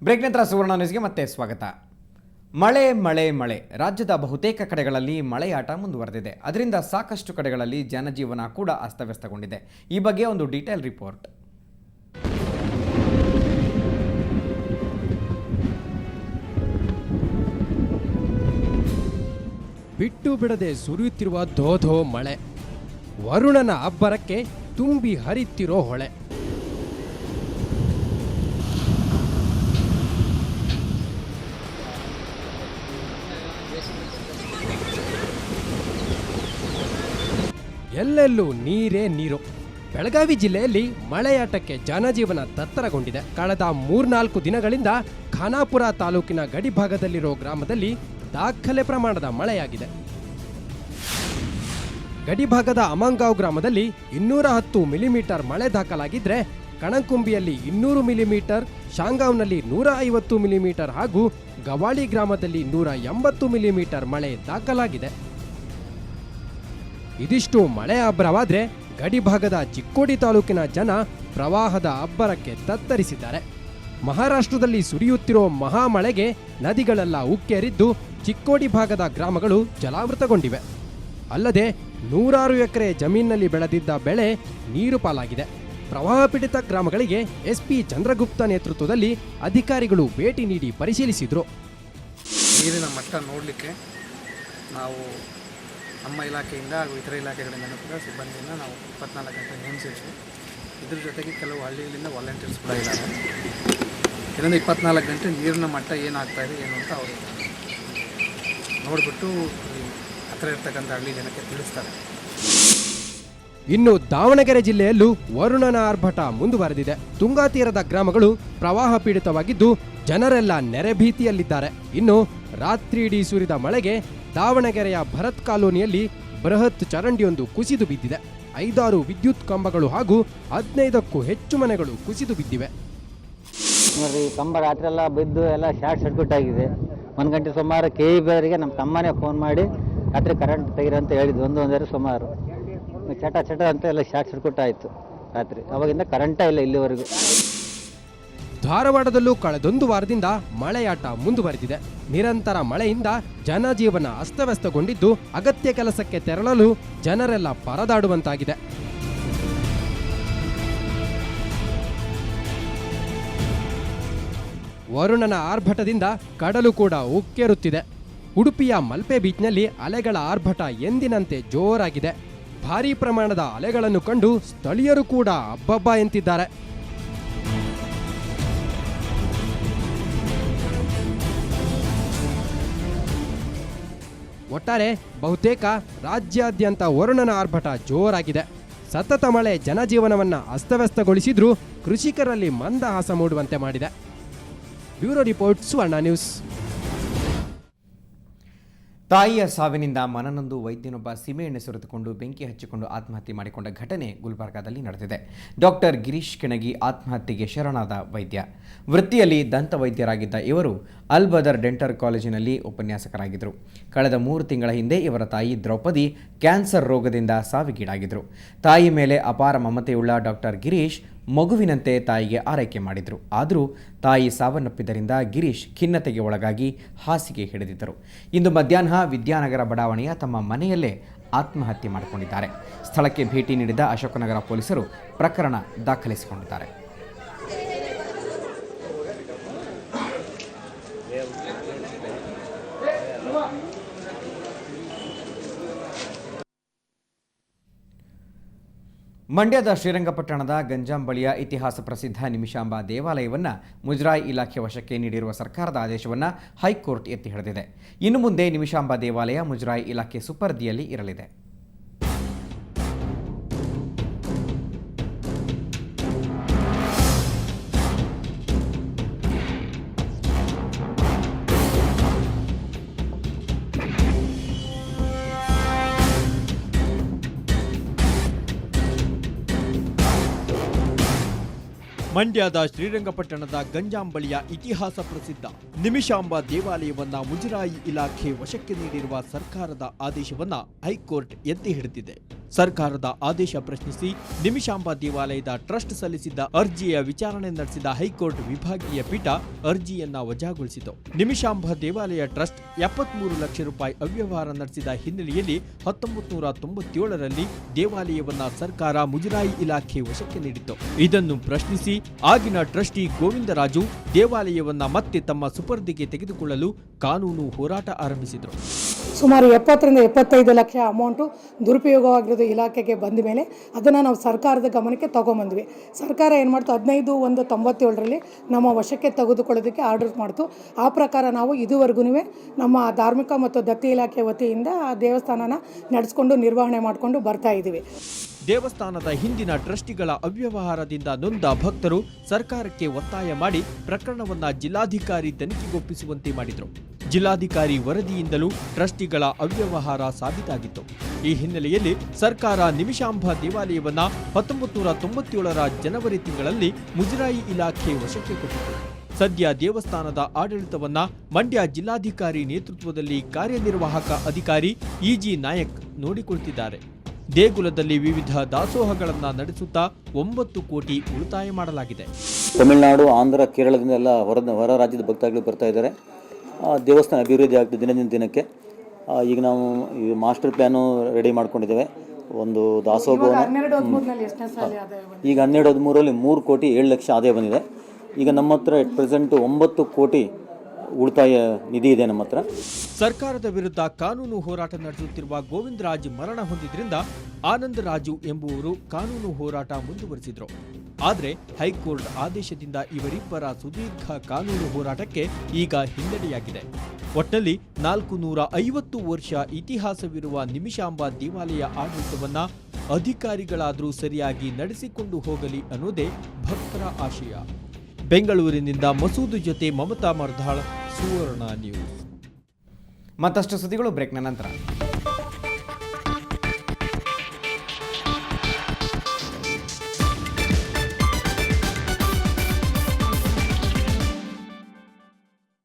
Break ನಂತರ ಸುವರ್ಣ ನ್ಯೂಸ್ಗೆ ಮತ್ತೆ ಸ್ವಾಗತ. ಮಳೆ ರಾಜ್ಯದ ಬಹುತೇಕ ಕಡೆಗಳಲ್ಲಿ ಮಳೆಯಾಟ ಮುಂದುವರೆದಿದೆ. ಅದರಿಂದ ಸಾಕಷ್ಟು ಕಡೆಗಳಲ್ಲಿ ಜನಜೀವನ ಕೂಡ ಅಸ್ತವ್ಯಸ್ತಗೊಂಡಿದೆ. ಈ ಬಗ್ಗೆ ಒಂದು ಡೀಟೇಲ್ ರಿಪೋರ್ಟ್. ಬಿಟ್ಟು ಬಿಡದೆ ಸುರಿಯುತ್ತಿರುವ ಧೋಧೋ ಮಳೆ, ವರುಣನ ಅಬ್ಬರಕ್ಕೆ ತುಂಬಿ ಹರಿಯುತ್ತಿರೋ ಹೊಳೆ. ಎಲ್ಲೆಲ್ಲೂ ನೀರೇ ನೀರು. ಬೆಳಗಾವಿ ಜಿಲ್ಲೆಯಲ್ಲಿ ಮಳೆಯಾಟಕ್ಕೆ ಜನಜೀವನ ತತ್ತರಗೊಂಡಿದೆ. ಕಳೆದ 3-4 ದಿನಗಳಿಂದ ಖಾನಾಪುರ ತಾಲೂಕಿನ ಗಡಿಭಾಗದಲ್ಲಿರೋ ಗ್ರಾಮದಲ್ಲಿ ದಾಖಲೆ ಪ್ರಮಾಣದ ಮಳೆಯಾಗಿದೆ. ಗಡಿಭಾಗದ ಅಮಂಗಾಂವ್ ಗ್ರಾಮದಲ್ಲಿ 210 ಮಿಲಿಮೀಟರ್ ಮಳೆ ದಾಖಲಾಗಿದ್ರೆ, ಕಣಕುಂಬಿಯಲ್ಲಿ 200 ಮಿಲಿಮೀಟರ್, ಶಾಂಗಾವ್ನಲ್ಲಿ 150 ಮಿಲಿಮೀಟರ್ ಹಾಗೂ ಗವಾಳಿ ಗ್ರಾಮದಲ್ಲಿ 180 ಮಿಲಿಮೀಟರ್ ಮಳೆ ದಾಖಲಾಗಿದೆ. ಇದಿಷ್ಟು ಮಳೆ ಅಬ್ಬರವಾದ್ರೆ, ಗಡಿಭಾಗದ ಚಿಕ್ಕೋಡಿ ತಾಲೂಕಿನ ಜನ ಪ್ರವಾಹದ ಅಬ್ಬರಕ್ಕೆ ತತ್ತರಿಸಿದ್ದಾರೆ. ಮಹಾರಾಷ್ಟ್ರದಲ್ಲಿ ಸುರಿಯುತ್ತಿರೋ ಮಹಾಮಳೆಗೆ ನದಿಗಳೆಲ್ಲ ಉಕ್ಕೇರಿದ್ದು, ಚಿಕ್ಕೋಡಿ ಭಾಗದ ಗ್ರಾಮಗಳು ಜಲಾವೃತಗೊಂಡಿವೆ. ಅಲ್ಲದೆ 100 ಎಕರೆ ಜಮೀನಿನಲ್ಲಿ ಬೆಳೆದಿದ್ದ ಬೆಳೆ ನೀರು ಪಾಲಾಗಿದೆ. ಪ್ರವಾಹ ಪೀಡಿತ ಗ್ರಾಮಗಳಿಗೆ ಎಸ್ಪಿ ಚಂದ್ರಗುಪ್ತ ನೇತೃತ್ವದಲ್ಲಿ ಅಧಿಕಾರಿಗಳು ಭೇಟಿ ನೀಡಿ ಪರಿಶೀಲಿಸಿದರು. ನೀರಿನ ಮಟ್ಟ ನೋಡಲಿಕ್ಕೆ ನಾವು ನಮ್ಮ ಇಲಾಖೆಯಿಂದ ಹಾಗೂ ಇತರ ಇಲಾಖೆಗಳಿಂದ ಕೂಡ ಸಿಬ್ಬಂದಿಯನ್ನು ನಾವು 24 ಗಂಟೆ ನೇಮಿಸಿದ್ವಿ. ಇದ್ರ ಜೊತೆಗೆ ಕೆಲವು ಹಳ್ಳಿಗಳಿಂದ ವಾಲಂಟಿಯರ್ಸ್ ಕೂಡ ಇದ್ದಾರೆ. ಇದರಿಂದ 24 ಗಂಟೆ ನೀರಿನ ಮಟ್ಟ ಏನಾಗ್ತಾ ಇದೆ ಏನು ಅಂತ ಅವರು ನೋಡಿಬಿಟ್ಟು ಹತ್ತಿರ ಇರ್ತಕ್ಕಂಥ ಹಳ್ಳಿ ಜನಕ್ಕೆ ತಿಳಿಸ್ತಾರೆ. ಇನ್ನು ದಾವಣಗೆರೆ ಜಿಲ್ಲೆಯಲ್ಲೂ ವರುಣನ ಆರ್ಭಟ ಮುಂದುವರೆದಿದೆ. ತುಂಗಾ ತೀರದ ಗ್ರಾಮಗಳು ಪ್ರವಾಹ ಪೀಡಿತವಾಗಿದ್ದು, ಜನರೆಲ್ಲ ನೆರೆಭೀತಿಯಲ್ಲಿದ್ದಾರೆ. ಇನ್ನು ರಾತ್ರಿಯಿಡೀ ಸುರಿದ ಮಳೆಗೆ ದಾವಣಗೆರೆಯ ಭರತ್ ಕಾಲೋನಿಯಲ್ಲಿ ಬೃಹತ್ ಚರಂಡಿಯೊಂದು ಕುಸಿದು ಬಿದ್ದಿದೆ. 5-6 ವಿದ್ಯುತ್ ಕಂಬಗಳು ಹಾಗೂ 15ಕ್ಕೂ ಹೆಚ್ಚು ಮನೆಗಳು ಕುಸಿದು ಬಿದ್ದಿವೆ. ನೋಡ್ರಿ, ಕಂಬ ರಾತ್ರಿ ಎಲ್ಲ ಬಿದ್ದು ಎಲ್ಲ ಶಾರ್ಟ್ ಸರ್ಕ್ಯೂಟ್ ಆಗಿದೆ. 1 ಗಂಟೆ ಸುಮಾರು KEBವರಿಗೆ ನಮ್ಮ ತಮ್ಮನೇ ಫೋನ್ ಮಾಡಿ ರಾತ್ರಿ ಕರೆಂಟ್ ತೆಗೀರಿ ಅಂತ ಹೇಳಿದ್ವಿ. ಒಂದೂವರೆ ಸುಮಾರು ಚಟ ಅಂತ ಎಲ್ಲ ಶಾರ್ಟ್ ಸರ್ಕ್ಯೂಟ್ ಆಯಿತು ರಾತ್ರಿ. ಅವಾಗಿಂದ ಕರೆಂಟೇ ಇಲ್ಲ ಇಲ್ಲಿವರೆಗೂ. ಧಾರವಾಡದಲ್ಲೂ ಕಳೆದೊಂದು ವಾರದಿಂದ ಮಳೆಯಾಟ ಮುಂದುವರೆದಿದೆ. ನಿರಂತರ ಮಳೆಯಿಂದ ಜನಜೀವನ ಅಸ್ತವ್ಯಸ್ತಗೊಂಡಿದ್ದು, ಅಗತ್ಯ ಕೆಲಸಕ್ಕೆ ತೆರಳಲು ಜನರೆಲ್ಲ ಪರದಾಡುವಂತಾಗಿದೆ. ವರುಣನ ಆರ್ಭಟದಿಂದ ಕಡಲು ಕೂಡ ಉಕ್ಕೇರುತ್ತಿದೆ. ಉಡುಪಿಯ ಮಲ್ಪೆ ಬೀಚ್ನಲ್ಲಿ ಅಲೆಗಳ ಆರ್ಭಟ ಎಂದಿನಂತೆ ಜೋರಾಗಿದೆ. ಭಾರೀ ಪ್ರಮಾಣದ ಅಲೆಗಳನ್ನು ಕಂಡು ಸ್ಥಳೀಯರು ಕೂಡ ಅಬ್ಬಬ್ಬ ಎಂತಿದ್ದಾರೆ. ಒಟ್ಟಾರೆ ಬಹುತೇಕ ರಾಜ್ಯಾದ್ಯಂತ ವರುಣನ ಆರ್ಭಟ ಜೋರಾಗಿದೆ. ಸತತ ಮಳೆ ಜನಜೀವನವನ್ನ ಅಸ್ತವ್ಯಸ್ತಗೊಳಿಸಿದ್ರೂ ಕೃಷಿಕರಲ್ಲಿ ಮಂದಹಾಸ ಮೂಡುವಂತೆ ಮಾಡಿದೆ. ಬ್ಯೂರೋ ರಿಪೋರ್ಟ್, ಸುವರ್ಣ ನ್ಯೂಸ್. ತಾಯಿಯ ಸಾವಿನಿಂದ ಮನನೊಂದು ವೈದ್ಯನೊಬ್ಬ ಸೀಮೆಎಣ್ಣೆ ಸುರಿದುಕೊಂಡು ಬೆಂಕಿ ಹಚ್ಚಿಕೊಂಡು ಆತ್ಮಹತ್ಯೆ ಮಾಡಿಕೊಂಡ ಘಟನೆ ಗುಲ್ಬರ್ಗಾದಲ್ಲಿ ನಡೆದಿದೆ. ಡಾಕ್ಟರ್ ಗಿರೀಶ್ ಕೆಣಗಿ ಆತ್ಮಹತ್ಯೆಗೆ ಶರಣಾದ ವೈದ್ಯ. ವೃತ್ತಿಯಲ್ಲಿ ದಂತ ವೈದ್ಯರಾಗಿದ್ದ ಇವರು ಅಲ್ ಬದರ್ ಡೆಂಟಲ್ ಕಾಲೇಜಿನಲ್ಲಿ ಉಪನ್ಯಾಸಕರಾಗಿದ್ದರು. ಕಳೆದ 3 ತಿಂಗಳ ಹಿಂದೆ ಇವರ ತಾಯಿ ದ್ರೌಪದಿ ಕ್ಯಾನ್ಸರ್ ರೋಗದಿಂದ ಸಾವಿಗೀಡಾಗಿದ್ದರು. ತಾಯಿ ಮೇಲೆ ಅಪಾರ ಮಮತೆಯುಳ್ಳ ಡಾಕ್ಟರ್ ಗಿರೀಶ್ ಮಗುವಿನಂತೆ ತಾಯಿಗೆ ಆರೈಕೆ ಮಾಡಿದರು. ಆದರೂ ತಾಯಿ ಸಾವನ್ನಪ್ಪಿದ್ದರಿಂದ ಗಿರೀಶ್ ಖಿನ್ನತೆಗೆ ಒಳಗಾಗಿ ಹಾಸಿಗೆ ಹಿಡಿದಿದ್ದರು. ಇಂದು ಮಧ್ಯಾಹ್ನ ವಿದ್ಯಾನಗರ ಬಡಾವಣೆಯ ತಮ್ಮ ಮನೆಯಲ್ಲೇ ಆತ್ಮಹತ್ಯೆ ಮಾಡಿಕೊಂಡಿದ್ದಾರೆ. ಸ್ಥಳಕ್ಕೆ ಭೇಟಿ ನೀಡಿದ ಅಶೋಕನಗರ ಪೊಲೀಸರು ಪ್ರಕರಣ ದಾಖಲಿಸಿಕೊಂಡಿದ್ದಾರೆ. ಮಂಡ್ಯದ ಶ್ರೀರಂಗಪಟ್ಟಣದ ಗಂಜಾಂ ಬಳಿಯ ಇತಿಹಾಸ ಪ್ರಸಿದ್ಧ ನಿಮಿಷಾಂಬ ದೇವಾಲಯವನ್ನು ಮುಜರಾಯಿ ಇಲಾಖೆ ವಶಕ್ಕೆ ನೀಡಿರುವ ಸರ್ಕಾರದ ಆದೇಶವನ್ನು ಹೈಕೋರ್ಟ್ ಎತ್ತಿ ಹಿಡಿದಿದೆ. ಇನ್ನು ಮುಂದೆ ನಿಮಿಷಾಂಬ ದೇವಾಲಯ ಮುಜರಾಯಿ ಇಲಾಖೆ ಸುಪರ್ದಿಯಲ್ಲಿ ಇರಲಿದೆ. ಮಂಡ್ಯದ ಶ್ರೀರಂಗಪಟ್ಟಣದ ಗಂಜಾಂ ಬಳಿಯ ಇತಿಹಾಸ ಪ್ರಸಿದ್ಧ ನಿಮಿಷಾಂಬ ದೇವಾಲಯವನ್ನ ಮುಜರಾಯಿ ಇಲಾಖೆ ವಶಕ್ಕೆ ನೀಡಿರುವ ಸರ್ಕಾರದ ಆದೇಶವನ್ನ ಹೈಕೋರ್ಟ್ ಎತ್ತಿ ಹಿಡಿದಿದೆ. ಸರ್ಕಾರದ ಆದೇಶ ಪ್ರಶ್ನಿಸಿ ನಿಮಿಷಾಂಬ ದೇವಾಲಯದ ಟ್ರಸ್ಟ್ ಸಲ್ಲಿಸಿದ್ದ ಅರ್ಜಿಯ ವಿಚಾರಣೆ ನಡೆಸಿದ ಹೈಕೋರ್ಟ್ ವಿಭಾಗೀಯ ಪೀಠ ಅರ್ಜಿಯನ್ನ ವಜಾಗೊಳಿಸಿತು. ನಿಮಿಷಾಂಬ ದೇವಾಲಯ ಟ್ರಸ್ಟ್ 73 ಲಕ್ಷ ರೂಪಾಯಿ ಅವ್ಯವಹಾರ ನಡೆಸಿದ ಹಿನ್ನೆಲೆಯಲ್ಲಿ 1997ರಲ್ಲಿ ದೇವಾಲಯವನ್ನ ಸರ್ಕಾರ ಮುಜರಾಯಿ ಇಲಾಖೆ ವಶಕ್ಕೆ ನೀಡಿತ್ತು. ಇದನ್ನು ಪ್ರಶ್ನಿಸಿ ಆಗಿನ ಟ್ರಸ್ಟಿ ಗೋವಿಂದರಾಜು ದೇವಾಲಯವನ್ನ ಮತ್ತೆ ತಮ್ಮ ಸುಪರ್ದಿಗೆ ತೆಗೆದುಕೊಳ್ಳಲು ಕಾನೂನು ಹೋರಾಟ ಆರಂಭಿಸಿದರು. ಸುಮಾರು 70ರಿಂದ 75 ಲಕ್ಷ ಅಮೌಂಟು ದುರುಪಯೋಗವಾಗಿರೋದು ಇಲಾಖೆಗೆ ಬಂದ ಮೇಲೆ ಅದನ್ನು ನಾವು ಸರ್ಕಾರದ ಗಮನಕ್ಕೆ ತೊಗೊಂಬಂದ್ವಿ. ಸರ್ಕಾರ ಏನು ಮಾಡ್ತು, 15/1/97ರಲ್ಲಿ ನಮ್ಮ ವಶಕ್ಕೆ ತೆಗೆದುಕೊಳ್ಳೋದಕ್ಕೆ ಆರ್ಡರ್ ಮಾಡ್ತು. ಆ ಪ್ರಕಾರ ನಾವು ಇದುವರೆಗೂ ನಮ್ಮ ಧಾರ್ಮಿಕ ಮತ್ತು ದತ್ತಿ ಇಲಾಖೆ ವತಿಯಿಂದ ಆ ದೇವಸ್ಥಾನನ ನಡೆಸ್ಕೊಂಡು ನಿರ್ವಹಣೆ ಮಾಡಿಕೊಂಡು ಬರ್ತಾ ಇದ್ದೀವಿ. ದೇವಸ್ಥಾನದ ಹಿಂದಿನ ಟ್ರಸ್ಟಿಗಳ ಅವ್ಯವಹಾರದಿಂದ ನೊಂದ ಭಕ್ತರು ಸರ್ಕಾರಕ್ಕೆ ಒತ್ತಾಯ ಮಾಡಿ ಪ್ರಕರಣವನ್ನ ಜಿಲ್ಲಾಧಿಕಾರಿ ತನಿಖೆಗೊಪ್ಪಿಸುವಂತೆ ಮಾಡಿದರು. ಜಿಲ್ಲಾಧಿಕಾರಿ ವರದಿಯಿಂದಲೂ ಟ್ರಸ್ಟಿಗಳ ಅವ್ಯವಹಾರ ಸಾಬೀತಾಗಿತ್ತು. ಈ ಹಿನ್ನೆಲೆಯಲ್ಲಿ ಸರ್ಕಾರ ನಿಮಿಷಾಂಬ ದೇವಾಲಯವನ್ನ 1997ರ ಜನವರಿ ತಿಂಗಳಲ್ಲಿ ಮುಜರಾಯಿ ಇಲಾಖೆ ವಶಕ್ಕೆ ಕೊಟ್ಟಿತು. ಸದ್ಯ ದೇವಸ್ಥಾನದ ಆಡಳಿತವನ್ನ ಮಂಡ್ಯ ಜಿಲ್ಲಾಧಿಕಾರಿ ನೇತೃತ್ವದಲ್ಲಿ ಕಾರ್ಯನಿರ್ವಾಹಕ ಅಧಿಕಾರಿ ಇಜಿ ನಾಯಕ್ ನೋಡಿಕೊಳ್ತಿದ್ದಾರೆ. ದೇಗುಲದಲ್ಲಿ ವಿವಿಧ ದಾಸೋಹಗಳನ್ನು ನಡೆಸುತ್ತಾ 9 ಕೋಟಿ ಉಳಿತಾಯ ಮಾಡಲಾಗಿದೆ. ತಮಿಳುನಾಡು, ಆಂಧ್ರ, ಕೇರಳದಿಂದ ಎಲ್ಲ ಹೊರ ರಾಜ್ಯದ ಭಕ್ತಾದಿಗಳು ಬರ್ತಾ ಇದ್ದಾರೆ. ದೇವಸ್ಥಾನ ಅಭಿವೃದ್ಧಿ ಆಗ್ತದೆ ದಿನದಿಂದ ದಿನಕ್ಕೆ. ಈಗ ನಾವು ಈ ಮಾಸ್ಟರ್ ಪ್ಲ್ಯಾನು ರೆಡಿ ಮಾಡ್ಕೊಂಡಿದ್ದೇವೆ. ಒಂದು ದಾಸೋಹವನ್ನು ಈಗ 12-13ರಲ್ಲಿ 3 ಕೋಟಿ 7 ಲಕ್ಷ ಆದಾಯ ಬಂದಿದೆ. ಈಗ ನಮ್ಮ ಹತ್ರ ಎಟ್ ಪ್ರೆಸೆಂಟ್ 9 ಕೋಟಿ ಉಳಿತಾಯ ನಿಧಿ ಇದೆ ನಮ್ಮ ಹತ್ರ. ಸರ್ಕಾರದ ವಿರುದ್ಧ ಕಾನೂನು ಹೋರಾಟ ನಡೆಸುತ್ತಿರುವ ಗೋವಿಂದರಾಜ್ ಮರಣ ಹೊಂದಿದ್ರಿಂದ ಆನಂದ್ ರಾಜು ಎಂಬುವರು ಕಾನೂನು ಹೋರಾಟ ಮುಂದುವರಿಸಿದ್ರು. ಆದರೆ ಹೈಕೋರ್ಟ್ ಆದೇಶದಿಂದ ಇವರಿಬ್ಬರ ಸುದೀರ್ಘ ಕಾನೂನು ಹೋರಾಟಕ್ಕೆ ಈಗ ಹಿನ್ನಡೆಯಾಗಿದೆ. ಒಟ್ಟಲ್ಲಿ 450 ವರ್ಷ ಇತಿಹಾಸವಿರುವ ನಿಮಿಷಾಂಬ ದೇವಾಲಯ ಆಡಳಿತವನ್ನ ಅಧಿಕಾರಿಗಳಾದರೂ ಸರಿಯಾಗಿ ನಡೆಸಿಕೊಂಡು ಹೋಗಲಿ ಅನ್ನೋದೇ ಭಕ್ತರ ಆಶಯ. ಬೆಂಗಳೂರಿನಿಂದ ಮಸೂದ್ ಜೊತೆ ಮಮತಾ ಮರ್ಧಾಳ್, ಸುವರ್ಣ ನ್ಯೂಸ್. ಮತ್ತಷ್ಟು ಸುದ್ದಿಗಳು ಬ್ರೇಕ್ನ ನಂತರ.